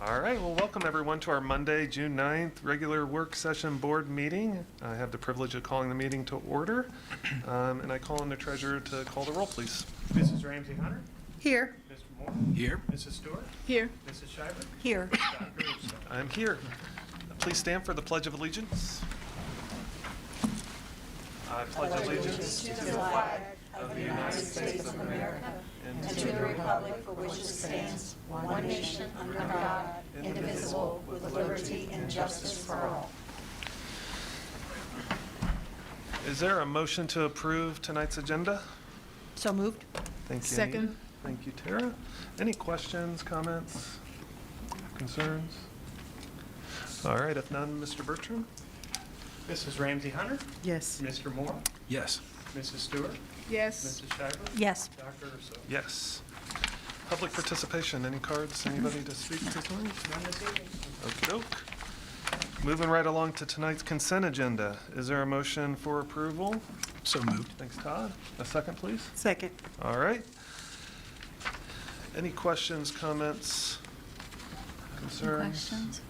All right, well, welcome everyone to our Monday, June 9th regular work session board meeting. I have the privilege of calling the meeting to order, and I call on the treasurer to call the roll, please. Mrs. Ramsey Hunter? Here. Mr. Moore? Here. Mrs. Stewart? Here. Mrs. Shiver? Here. Dr. Russo? I'm here. Please stand for the Pledge of Allegiance. I pledge allegiance to the flag of the United States of America and to the republic for which it stands, one nation, under God, indivisible, with liberty and justice for all. Is there a motion to approve tonight's agenda? So moved. Thank you. Second. Anita. Thank you, Tara. Any questions, comments, concerns? All right, if none, Mr. Bertram? Mrs. Ramsey Hunter? Yes. Mr. Moore? Yes. Mrs. Stewart? Yes. Mrs. Shiver? Yes. Dr. Russo? Yes. Public participation, any cards, anybody to speak to tonight? None this evening. Okey-doke. Moving right along to tonight's consent agenda. Is there a motion for approval? So moved. Thanks, Todd. A second, please. Second. All right. Any questions, comments, concerns? Questions?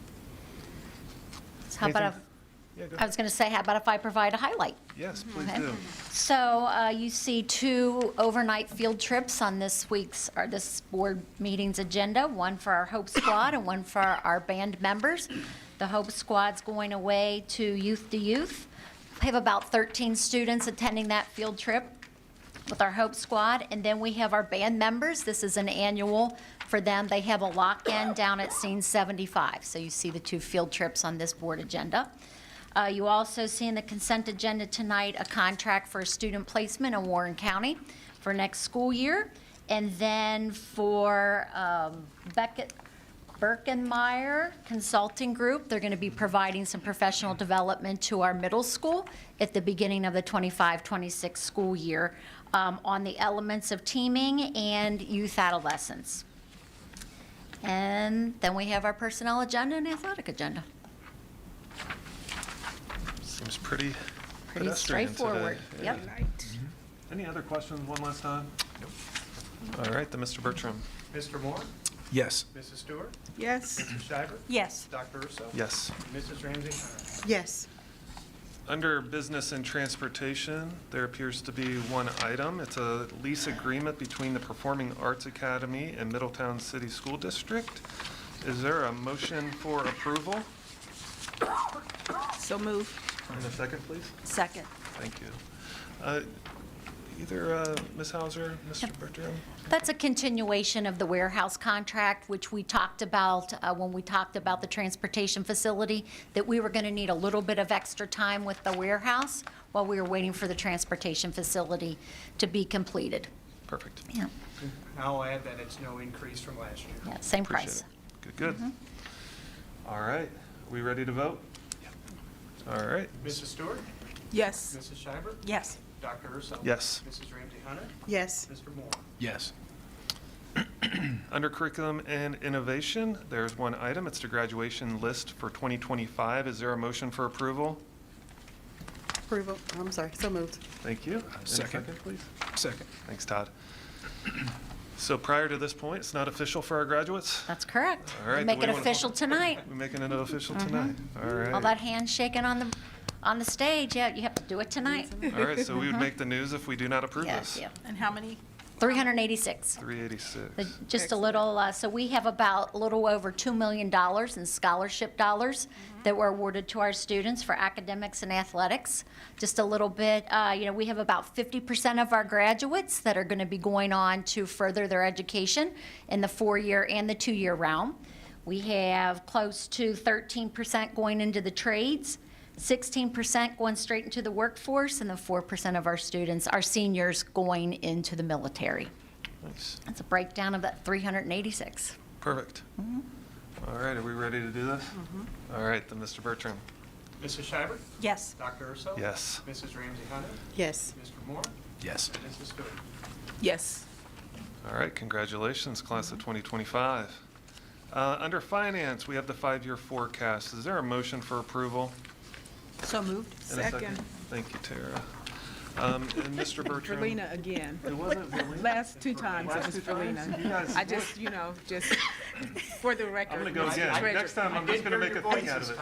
So how about Anything? Yeah, go I ahead. was going to say, how about if I provide a highlight? Yes, please Okay. do. So you see two overnight field trips on this board meeting's agenda, one for our Hope Squad and one for our band members. The Hope Squad's going away to Youth to Youth. We have about 13 students attending that field trip with our Hope Squad, and then we have our band members. This is an annual for them. They have a lock-in down at Scene 75. So you see the two field trips on this board agenda. You also see in the consent agenda tonight a contract for a student placement in Warren County for next school year. And then for Beckett Birkenmeyer Consulting Group, they're going to be providing some professional development to our middle school at the beginning of the 25-26 school year on the elements of teaming and youth adolescence. And then we have our personnel agenda and athletic agenda. Seems pretty Pretty pedestrian straightforward. today. Yep. Yeah. Any other questions one last time? Nope. All right, then Mr. Bertram. Mr. Moore? Yes. Mrs. Stewart? Yes. Mrs. Shiver? Yes. Dr. Russo? Yes. Mrs. Ramsey Hunter? Yes. Under business and transportation, there appears to be one item. It's a lease agreement between the Performing Arts Academy and Middletown City School District. Is there a motion for approval? So moved. In a second, please. Second. Thank you. Either Ms. Hauser, Mr. Bertram? That's a continuation of the warehouse contract, which we talked about when we talked about the transportation facility, that we were going to need a little bit of extra time with the warehouse while we were waiting for the transportation facility to be completed. Perfect. Yeah, I'll add that it's no increase from last year. yeah, same Appreciate price. it. Good, good. All right, we ready to vote? All right. Mrs. Stewart? Yes. Mrs. Shiver? Yes. Dr. Russo? Yes. Mrs. Ramsey Hunter? Yes. Mr. Moore? Yes. Under curriculum and innovation, there's one item. It's the graduation list for 2025. Is there a motion for approval? Approval. I'm sorry. So moved. Thank you. And a Second. please. Second. Thanks, Todd. So prior to this point, it's not official for our graduates? That's correct. All right, We make do it we wanna- official tonight. We're making it official tonight. All All right. that handshaking on the stage, yeah, you have to do it tonight. All right, so we would make the news if we do not approve Yes, this. yeah. And how many? 386. 386. Just a little, so we have about a little over $2 million in scholarship dollars that were awarded to our students for academics and athletics. Just a little bit, we have about 50% of our graduates that are going to be going on to further their education in the 4-year and the 2-year realm. We have close to 13% going into the trades, 16% going straight into the workforce, and then 4% of our students, our seniors, going into the military. Nice. That's a breakdown of that 386. Perfect. All right, are we ready to do this? All right, then Mr. Bertram. Mrs. Shiver? Yes. Dr. Russo? Yes. Mrs. Ramsey Hunter? Yes. Mr. Moore? Yes. Mrs. Stewart? Yes. All right, congratulations, class of 2025. Under finance, we have the 5-year forecast. Is there a motion for approval? So moved. In a second. Thank you, Tara. And Mr. Bertram? Verlina again. It wasn't Verlina? Last two times it Last was two times? You Verlina. guys I just, just For the record. I'm gonna go Mr. again. Treasurer. Next time, I'm just gonna make a thing out of it.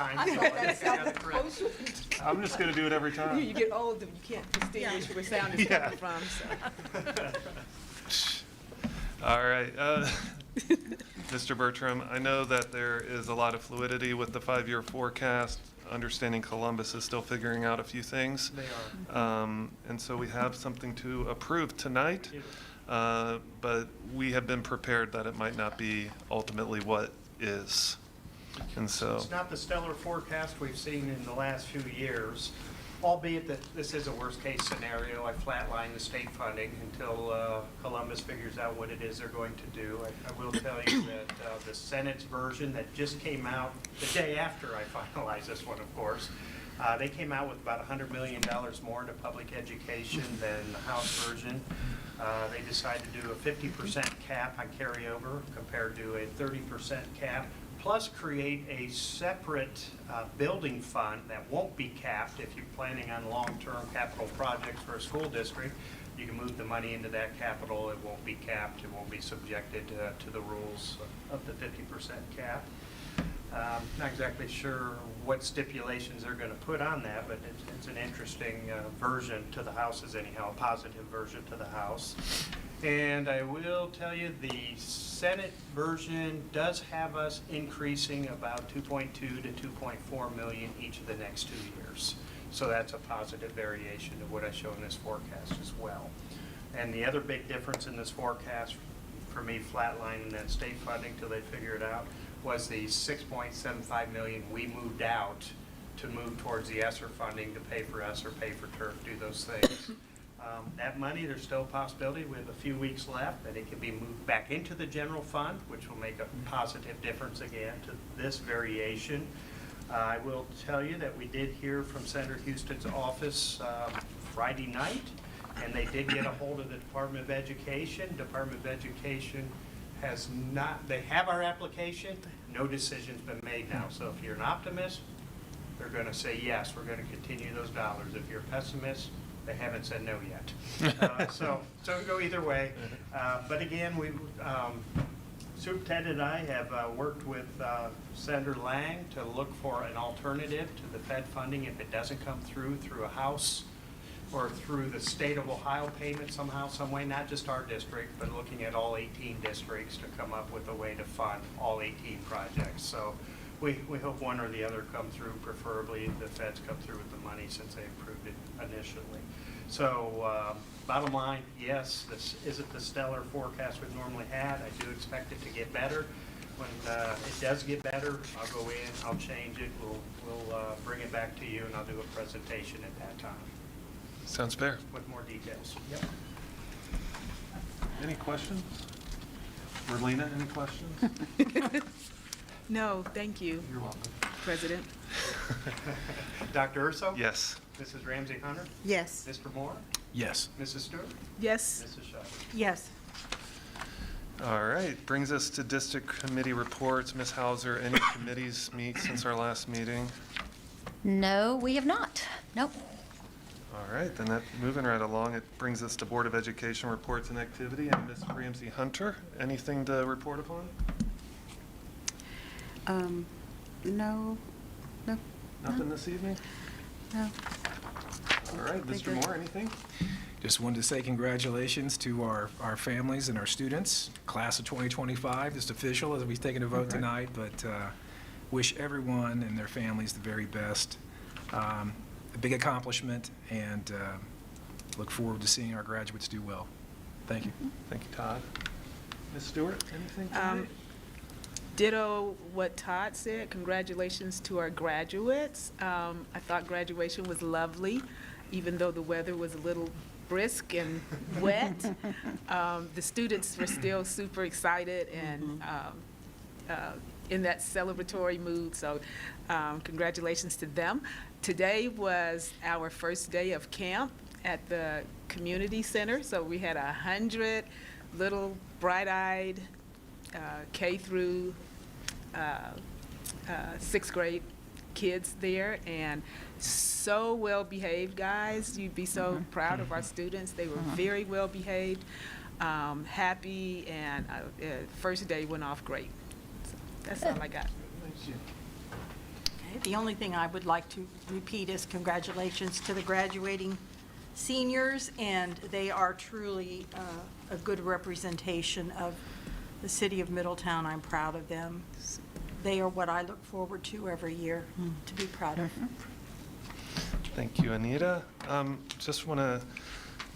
I'm just gonna do it every You time. get older, you can't distinguish where sound is Yeah. coming from, so. All right. Mr. Bertram, I know that there is a lot of fluidity with the 5-year forecast. Understanding Columbus is still figuring out a few things. They are. And so we have something to approve tonight, but we have been prepared that it might not be ultimately what is. And so, It's not the stellar forecast we've seen in the last few years, albeit that this is a worst-case scenario. I flatline the state funding until Columbus figures out what it is they're going to do. I will tell you that the Senate's version that just came out the day after I finalized this one, of course, they came out with about $100 million more to public education than the House version. They decided to do a 50% cap on carryover compared to a 30% cap, plus create a separate building fund that won't be capped. If you're planning on long-term capital projects for a school district, you can move the money into that capital. It won't be capped. It won't be subjected to the rules of the 50% cap. Not exactly sure what stipulations they're going to put on that, but it's an interesting version to the House's anyhow, a positive version to the House. And I will tell you, the Senate version does have us increasing about 2.2 to 2.4 million each of the next 2 years. So that's a positive variation of what I show in this forecast as well. And the other big difference in this forecast, for me, flatlining that state funding till they figure it out, was the 6.75 million we moved out to move towards the ESSER funding to pay for ESSER, pay for turf, do those things. That money, there's still a possibility with a few weeks left that it can be moved back into the general fund, which will make a positive difference again to this variation. I will tell you that we did hear from Senator Houston's office Friday night, and they did get a hold of the Department of Education. Department of Education has not, they have our application, no decision's been made now. So if you're an optimist, they're going to say yes, we're going to continue those dollars. If you're a pessimist, they haven't said no yet. So it go either way. But again, Superintendent and I have worked with Senator Lang to look for an alternative to the Fed funding if it doesn't come through a House or through the state of Ohio payment somehow, some way, not just our district, but looking at all 18 districts to come up with a way to fund all 18 projects. So we hope one or the other come through, preferably the feds come through with the money since they approved it initially. So bottom line, yes, this isn't the stellar forecast we've normally had. I do expect it to get better. When it does get better, I'll go in, I'll change it, we'll bring it back to you, and I'll do a presentation at that time sounds fair. with more details. Yep. Any questions? Merlina, any questions? No, thank you, You're welcome. President. Dr. Urso? Yes. Mrs. Ramsey Hunter? Yes. Mr. Moore? Yes. Mrs. Stewart? Yes. Mrs. Schuyler? Yes. All right, brings us to district committee reports. Ms. Hauser, any committees meet since our last meeting? No, we have not. Nope. All right, then that, moving right along, it brings us to Board of Education reports and activity. And Ms. Ramsey Hunter, anything to report upon? No, Nothing this evening? no. All right, Mr. Moore, anything? Just wanted to say congratulations to our families and our students. Class of 2025, just official as we've taken a vote tonight, but wish everyone and their families the very best. A big accomplishment, and look forward to seeing our graduates do well. Thank you. Thank you, Todd. Ms. Stewart, anything tonight? Ditto what Todd said. Congratulations to our graduates. I thought graduation was lovely, even though the weather was a little brisk and wet. The students were still super excited and in that celebratory mood, so congratulations to them. Today was our first day of camp at the community center, so we had 100 little bright-eyed K through sixth grade kids there, and so well behaved, guys. You'd be so proud of our students. They were very well behaved, happy, and first day went off great. That's all I got. Okay, the only thing I would like to repeat is congratulations to the graduating seniors, and they are truly a good representation of the city of Middletown. I'm proud of them. They are what I look forward to every year, to be proud of. Thank you, Anita. Just want to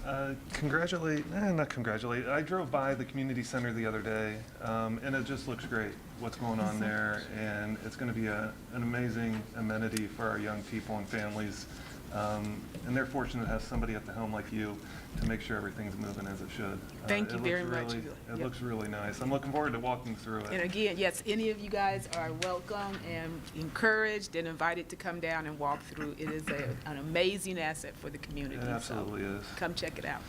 not congratulate. I drove by the community center the other day, and it just looks great, what's going on there. And it's going to be an amazing amenity for our young people and families. And they're fortunate to have somebody at the helm like you to make sure everything's moving as it should. Thank you It very looks much. really- It Yep. looks really nice. I'm looking forward to walking through And it. again, yes, any of you guys are welcome and encouraged and invited to come down and walk through. It is an amazing asset for the community. It so absolutely is. Come check it out.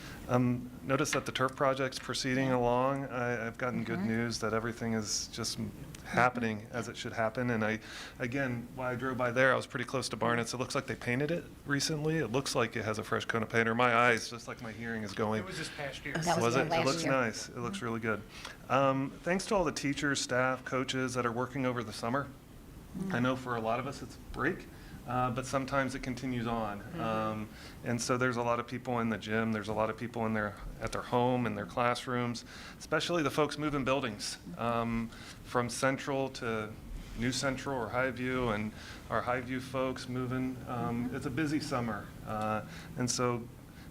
Notice that the turf project's proceeding along. I've gotten good news that everything is just happening as it should happen. And again, while I drove by there, I was pretty close to Barnett's. It looks like they painted it recently. It looks like it has a fresh coat of paint, or my eyes, just like my hearing is going. It was this past year. That was Was it? last It looks year. nice. It looks really good. Thanks to all the teachers, staff, coaches that are working over the summer. I know for a lot of us it's break, but sometimes it continues on. And so there's a lot of people in the gym. There's a lot of people at their home, in their classrooms, especially the folks moving buildings from Central to New Central or Highview, and our Highview folks moving. It's a busy summer. And so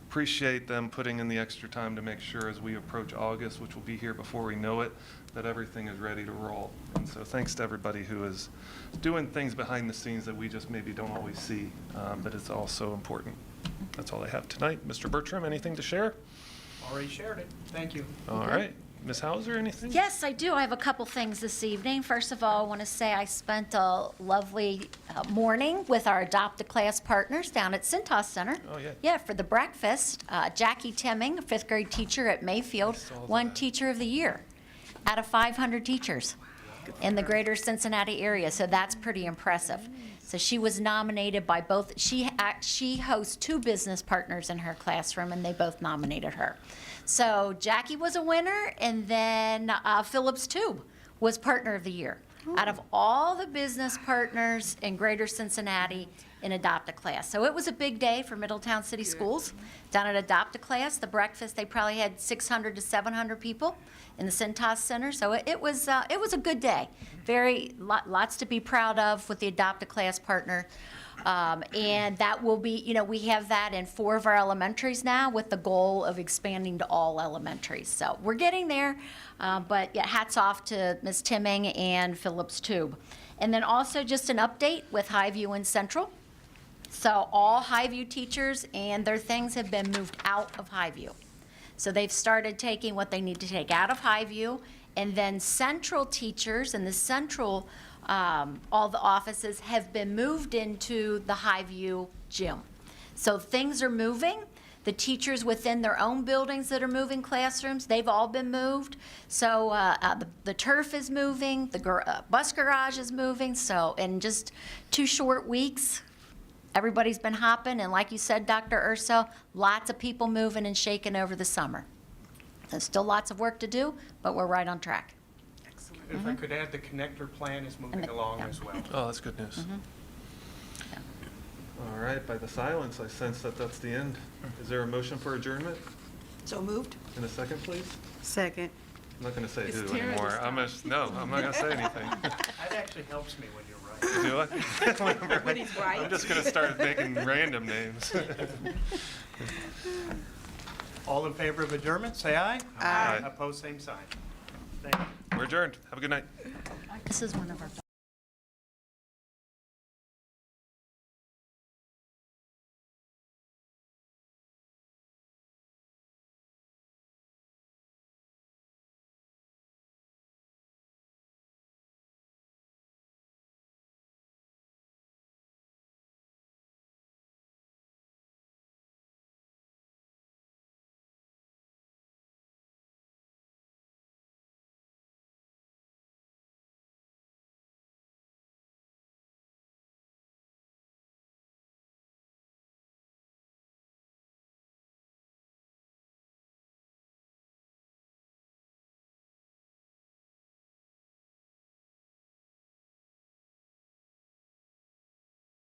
appreciate them putting in the extra time to make sure as we approach August, which will be here before we know it, that everything is ready to roll. And so thanks to everybody who is doing things behind the scenes that we just maybe don't always see, but it's also important. That's all I have tonight. Mr. Bertram, anything to share? Already shared it. Thank you. All right. Ms. Hauser, anything? Yes, I do. I have a couple things this evening. First of all, I want to say I spent a lovely morning with our adopted class partners down at Cintas Center. Oh, yeah. Yeah, for the breakfast. Jackie Timming, a fifth grade teacher at Mayfield, won Teacher of the Year out of 500 teachers in the greater Cincinnati area, so that's pretty impressive. So she was nominated by both, she hosts two business partners in her classroom, and they both nominated her. So Jackie was a winner, and then Phillips Tube was Partner of the Year. Out of all the business partners in greater Cincinnati in Adopt a Class. So it was a big day for Middletown City Schools. Down at Adopt a Class, the breakfast, they probably had 600 to 700 people in the Cintas Center. So it was a good day. Lots to be proud of with the Adopt a Class partner. And that will be, we have that in 4 of our elementaries now with the goal of expanding to all elementaries. So we're getting there, but yeah, hats off to Ms. Timming and Phillips Tube. And then also just an update with Highview and Central. So all Highview teachers and their things have been moved out of Highview. So they've started taking what they need to take out of Highview, and then Central teachers and the Central all the offices have been moved into the Highview gym. So things are moving. The teachers within their own buildings that are moving classrooms, they've all been moved. So the turf is moving, the bus garage is moving. So in just 2 short weeks, everybody's been hopping. And like you said, Dr. Urso, lots of people moving and shaking over the summer. There's still lots of work to do, but we're right on track. If I could add, the connector plan is moving along as well. Oh, that's good news. All right, by the silence, I sense that that's the end. Is there a motion for adjournment? So moved? In a second, please? Second. I'm not going to say It's who Tara anymore. this I'm not going to say anything. That actually helps me when you're right. Do I? When he's right. I'm just going to start making random names. All in favor of adjournment, say aye. Aye. Opposed, same sign. Thank you. We're adjourned. Have a good night. This is one of our